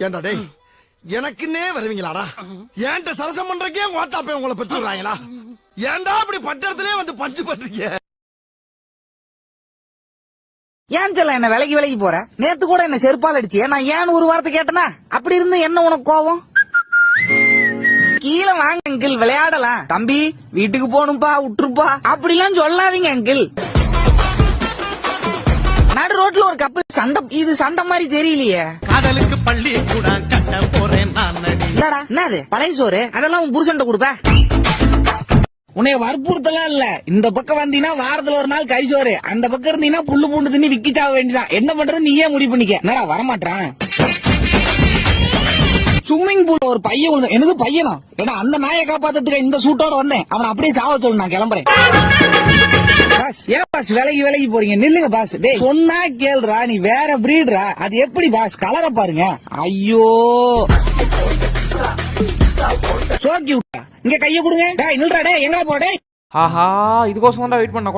ஏண்டா டேய் எனக்குன்னே வருவீங்களாடா? ஏன்ட்ட சரசம் பண்றக்கே ஓட்டாப்பே உங்களை பெற்று விடுறாங்களா? ஏன்டா அப்படி பட்டத்திலே வந்து பஞ்சு பண்றீங்க? ஏன் சொல்ல என்ன விலகி போற? நேத்து கூட என்ன செருப்பால் அடிச்சு நான் ஏன் ஒரு வார்த்தை கேட்டனா? அப்படி இருந்து என்ன உனக்கு கோவம்? கீழே வாங்க அங்கிள், விளையாடலாம். தம்பி வீட்டுக்கு போகணும்பா, விட்டுருப்பா அப்படிலாம் சொல்லாதீங்க அங்கிள். நடு ரோட்ல ஒரு கப்பல் சண்டை, இது சண்டை மாதிரி தெரியலையே. காதலுக்கு பள்ளி கூட கட்ட போறேன் இல்லடா, என்னது பழைய சோறு? அதெல்லாம் உன் புருஷன்ட்ட கொடுப்ப. உன்னைய வற்புறுத்தலாம் இல்ல. இந்த பக்கம் வந்தீங்கன்னா வாரத்துல ஒரு நாள் கறிசோறு, அந்த பக்கம் இருந்தீங்கன்னா புல்லு பூண்டு தின்னி விக்கி சாக வேண்டியதான். என்ன பண்றது நீயே முடிவு பண்ணிக்க. என்னடா வரமாட்டான்? ஸ்விம்மிங் பூல்ல ஒரு பையன், எனது பையனா? ஏன்னா அந்த நாயை காப்பாத்துறதுக்கு இந்த சூட்டோட வந்தேன். அவனை அப்படியே சாவ சொல்லு, நான் கிளம்புறேன். பாஸ், ஏன் பாஸ் விலகி போறீங்க? நில்லுங்க பாஸ். டேய் சொன்னா கேளுடா, நீ வேற பிரீடுடா. அது எப்படி பாஸ்? கலரை பாருங்க. ஐயோ சோக்கி விட்டா. இங்க கைய கொடுங்க. டேய் நில்றா. டேய் எங்க போடே? ஆஹா, இதுக்கோசம் தான் வெயிட் பண்ண.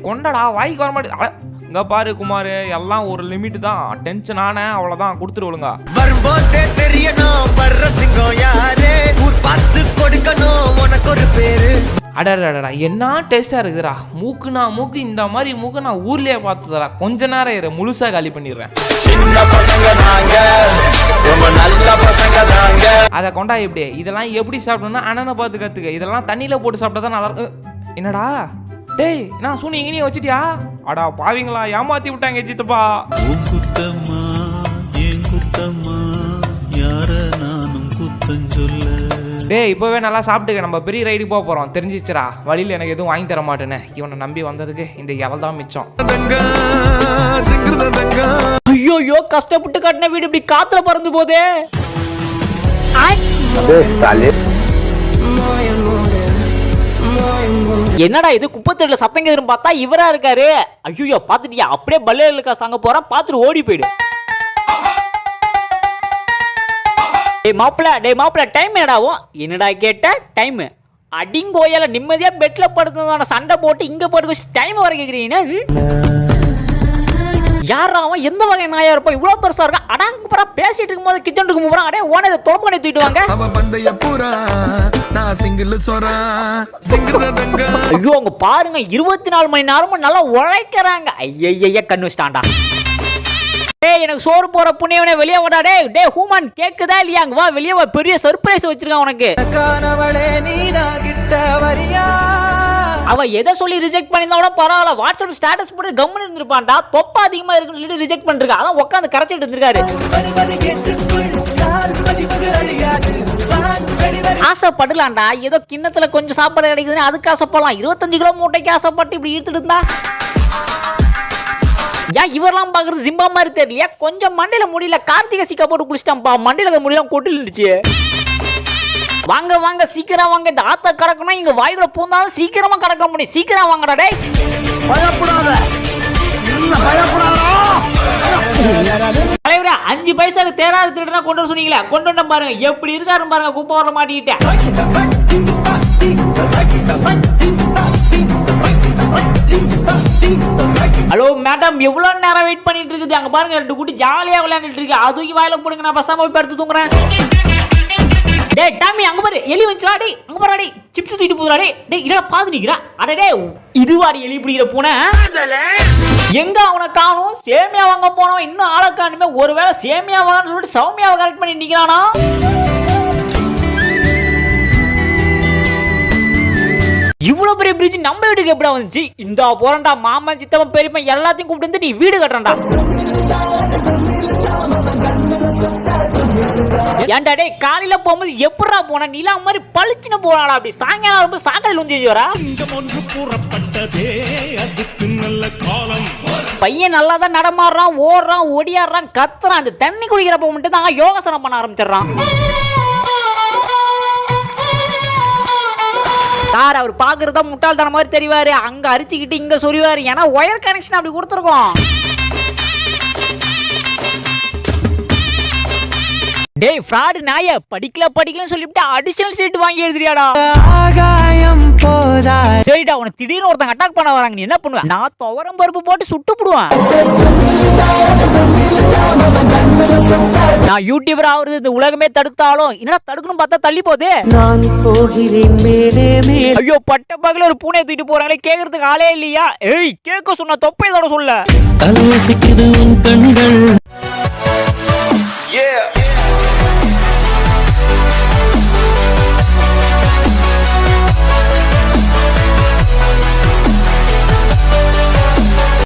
கொண்டடா வாய்க்கு வர மாட்டேன். இங்க பாரு குமார், எல்லாம் ஒரு லிமிட் தான். டென்ஷன் ஆன அவ்வளவுதான், கொடுத்துருவலுங்க. வரும்போதே தெரியணும் வர்ற சிங்கம் யாரு, ஊர் பார்த்து கொடுக்கணும் உனக்கு ஒரு பேரு. அடடா என்ன டேஸ்டா இருக்குதுடா. மூக்கு இந்த மாதிரி மூக்கு நான் ஊர்லயே பார்த்ததுடா. கொஞ்ச நேரம் இரு, முழுசா காலி பண்ணிடுறேன். சின்ன பசங்க நாங்க, ரொம்ப நல்ல பசங்க நாங்க. அதை கொண்டா எப்படி? இதெல்லாம் எப்படி சாப்பிடணும்னா அண்ணனை பார்த்து கத்துக்க. இதெல்லாம் தண்ணியில போட்டு சாப்பிட்டா தான் நல்லா இருக்கும். என்னடா டேய், நான் சூனி இங்கேயே வச்சிட்டியா? அடா பாவீங்களா, ஏமாத்தி விட்டாங்க சித்தப்பா. குத்தம்மா ஏன் குத்தம்மா, யார நானும் குத்தம் சொல்ல. டேய் இப்பவே நல்லா சாப்பிட்டுக்க, நம்ம பெரிய ரைடுக்கு போக போறோம். தெரிஞ்சிச்சுடா, வழியில எனக்கு எதுவும் வாங்கி தர மாட்டேன்னு. இவனை நம்பி வந்ததுக்கு இந்த இலை தான் மிச்சம். ஐயோ, கஷ்டப்பட்டு கட்டின வீடு இப்படி காத்துல பறந்து போதே. என்னடா இது குப்பத்தெருல சத்தம் கேதுன்னு பார்த்தா இவரா இருக்காரு. ஐயோ பாத்துட்டியா? அப்படியே பல்லேலுக்கா சாங்க போறான், பாத்துட்டு ஓடி போயிடு. டேய் மாப்பிள்ள டைம் என்னடாவும்? என்னடா கேட்ட டைம்? அடிங்கோயால நிம்மதியா பெட்ல படுத்ததான சண்டை போட்டு இங்க படுக்க வச்சு டைம் வர கேக்குறீங்க. யாரா அவன்? எந்த வகை நாயா இருப்பா? இவ்வளவு பெருசா இருக்கா? அடாங்க போறா, பேசிட்டு இருக்கும் போது கிச்சனுக்கு போறான். அடே ஓனே தொலைப்பனை தூக்கிட்டு வாங்க. ஐயோ அங்க பாருங்க, 24 மணி நேரமும் நல்லா உழைக்கிறாங்க. ஐயய்ய கண்ணு ஸ்டாண்டா. டேய் எனக்கு சோறு போற புண்ணியவனே வெளியே வாடா. டேய் ஹூமன் கேக்குதா இல்லையா? அங்க வா வெளியே வா, பெரிய சர்ப்ரைஸ் வச்சிருக்கான் உனக்கு. அவ எதை சொல்லி ரிஜெக்ட் பண்ணிருந்தா கூட பரவாயில்ல, வாட்ஸ்அப் ஸ்டேட்டஸ் போட்டு கம்முன்னு இருந்திருப்பான்டா. தொப்பா அதிகமா இருக்குன்னு சொல்லி ரிஜெக்ட் பண்ணிருக்கா. அதான் உட்காந்து கரைச்சிட்டு இருந்திருக்காரு. ஆசைப்படலாம்டா, ஏதோ கிண்ணத்துல கொஞ்சம் சாப்பாடு கிடைக்குதுன்னு அதுக்கு ஆசைப்படலாம். 25 கிலோ மூட்டைக்கு ஆசைப்பட்டு இப்படி இழுத்துட்டு இருந்தா ஏன் இவரெல்லாம் பாக்குறது ஜிம்பா மாதிரி தெரியலையா? கொஞ்சம் மண்டையில முடியல, கார்த்திகை சிக்கா போட்டு குளிச்சிட்டான்பா. மண்டையில முடியலாம் கொட்டில் இருந்துச்சு. வாங்க சீக்கிரம் வாங்க. இந்த ஆத்த கடக்கணும், இங்க வாய்க்குள்ள பூந்தாலும் சீக்கிரமா கடக்க முடியும். சீக்கிரம் வாங்கடா. டேய் தலைவரே, 5 பைசாக்கு தேராது திருடனா கொண்டு வர சொன்னீங்களே, கொண்டு வந்த பாருங்க. எப்படி இருக்காரு பாருங்க, குப்பை வர மாட்டிக்கிட்டேன். ஹலோ மேடம், எவ்வளவு நேரம் வெயிட் பண்ணிட்டு இருக்குது? அங்க பாருங்க 2 குட்டி ஜாலியா விளையாண்டுட்டு இருக்கு. அதுக்கு வாயில போடுங்க, நான் பசாம போய் படுத்து தூங்குறேன். டேய் டாமி அங்க பாரு, எலி வந்துடா. டேய் அங்க பாரு, டேய் சிப்ஸ் தூக்கிட்டு போறா. டேய் இதெல்லாம் பாத்து நிக்கிறா. அட டேய் இதுவாடி எலி பிடிக்கிற பூனை. எங்க அவனை காணோம்? சேமியா வாங்க போனோம், இன்னும் ஆளை காணுமே. ஒருவேளை சேமியா வாங்கன்னு சொல்லிட்டு சௌமியாவை கரெக்ட் பண்ணி நிக்கிறானா? இவ்வளவு பெரிய பிரிட்ஜ் நம்ம வீட்டுக்கு எப்படி வந்துச்சு? இந்த போறண்டா மாமன் சித்தப்பன் பெரியப்பன் எல்லாத்தையும் கூப்பிட்டு வந்து நீ வீடு கட்டுறா. ஏன்டா டேய் காலையில போகும்போது எப்படா போன? நிலா மாதிரி பளிச்சுன்னு போறாடா. அப்படி சாயங்காலம் ரொம்ப சாக்கடையில் வந்து வரா. பையன் நல்லா தான் நடமாடுறான், ஓடுறான், ஒடியாடுறான், கத்துறான். அந்த தண்ணி குடிக்கிறப்ப மட்டும் தான் யோகாசனம் பண்ண ஆரம்பிச்சிடறான். சார் அவர் பாக்குறதா முட்டாள்தன மாதிரி தெரிவாரு. அங்க அரிச்சுக்கிட்டு இங்க சொரிவாரு. ஏன்னா ஒயர் கனெக்ஷன் அப்படி கொடுத்துருக்கோம். டேய் ஃப்ராட் நாய, படிக்கலன்னு சொல்லிட்டு அடிஷனல் சீட் வாங்கி எழுதுறியாடா? சரிடா, உனக்கு திடீர்னு ஒருத்தங்க அட்டாக் பண்ண வராங்க, நீ என்ன பண்ணுவ? நான் துவரம் பருப்பு போட்டு சுட்டு போடுவேன். நான் யூடியூபர் ஆகுறது இந்த உலகமே தடுத்தாலும் என்னடா தடுக்கணும் பார்த்தா தள்ளி போகுது. நான் போகிறேன் மேலே மேலே. ஐயோ பட்ட பகல ஒரு பூனை தூக்கிட்டு போறாங்களே கேக்குறதுக்கு ஆளே இல்லையா? ஏய் கேட்க சொன்ன தொப்பை இதோட சொல்ல. தலையசிக்குது உன் கண்கள்